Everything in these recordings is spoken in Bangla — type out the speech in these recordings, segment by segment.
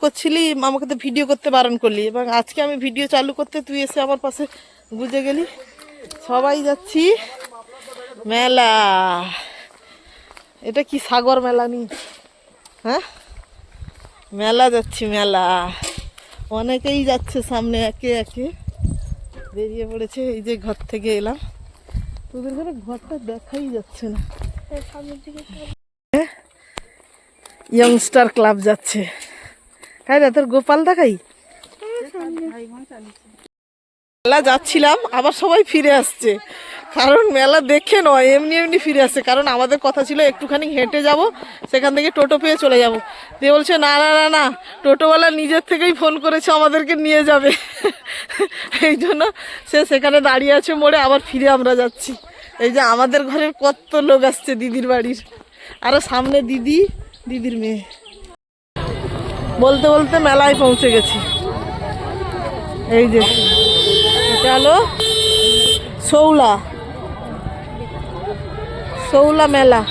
করছিলি, আমাকে তো ভিডিও করতে বারণ করলি, এবং আজকে আমি ভিডিও চালু করতে তুই এসে আমার পাশে বুঝে গেলি। সবাই যাচ্ছি মেলা। এটা কি সাগর মেলা নি? হ্যাঁ, মেলা যাচ্ছি, মেলা। অনেকেই যাচ্ছে সামনে, একে একে বেরিয়ে পড়েছে। এই যে ঘর থেকে এলাম, তোদের ঘরে ঘরটা দেখাই যাচ্ছে না। ইয়ংস্টার ক্লাব যাচ্ছে। তাই না, তোর গোপাল দেখাই। মেলা যাচ্ছিলাম, আবার সবাই ফিরে আসছে, কারণ মেলা দেখে নয়, এমনি এমনি ফিরে আসছে। কারণ আমাদের কথা ছিল একটুখানি হেঁটে যাব, সেখান থেকে টোটো পেয়ে চলে যাব। দিয়ে বলছে না না না না, টোটোওয়ালা নিজের থেকেই ফোন করেছে আমাদেরকে নিয়ে যাবে। এই জন্য সে সেখানে দাঁড়িয়ে আছে মোড়ে, আবার ফিরে আমরা যাচ্ছি। এই যে আমাদের ঘরের কত লোক আসছে দিদির বাড়ির, আরও সামনে দিদি, দিদির মেয়ে। বলতে বলতে মেলায় পৌঁছে গেছি। এই যে এটা হলো শৌলা, শৌলা মেলা।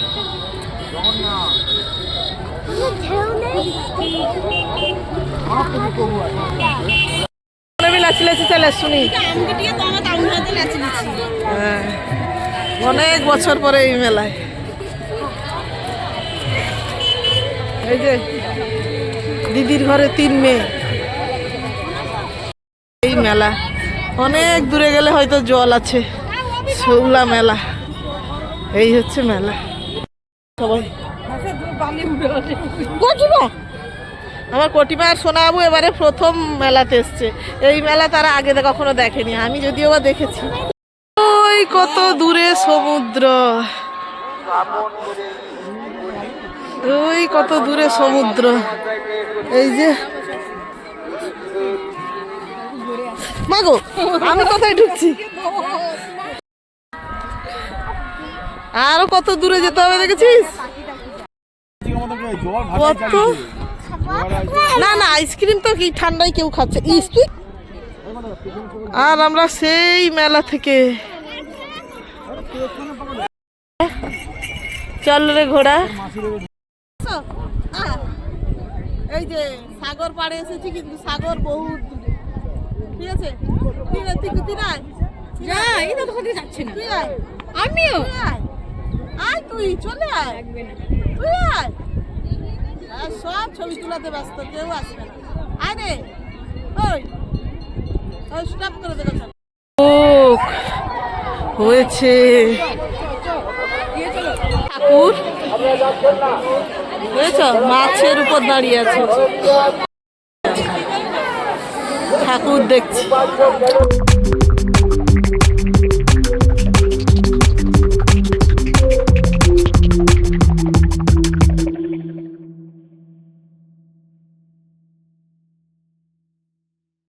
শুনি অনেক বছর পরে এই মেলায়। এই যে দিদির ঘরে 3 মেয়ে। এই মেলা অনেক দূরে গেলে হয়তো জল আছে। শৌলা মেলা, এই হচ্ছে মেলা। সবাই আমার কটিমা আর সোনাবাবু এবারে প্রথম মেলাতে এসছে। এই মেলা তারা আগে কখনো দেখেনি, আমি যদিও বা দেখেছি। ওই কত দূরে সমুদ্র, ওই কত দূরে সমুদ্র। এই যে মাগো, আমি কোথায় ঢুকছি? আরো কত দূরে যেতে হবে, দেখেছিস? কত না না, আইসক্রিম তো কি ঠান্ডায় কেউ খাচ্ছে। আর আমরা সেই মেলা থেকে চল রে ঘোড়া। এই যে সাগর পাড়ে এসেছি, কিন্তু সাগর বহুত দূরে। ঠিক আছে, আমিও আয়, তুই চলে আয়, তুই আয়। সব ছবি তোলাতে ব্যস্ত, কেউ আসবে না। আয় রে, ওই স্টপ করে দেবে। হয়েছে ঠাকুর, বুঝেছ, মাছের উপর দাঁড়িয়ে আছে ঠাকুর দেখছি।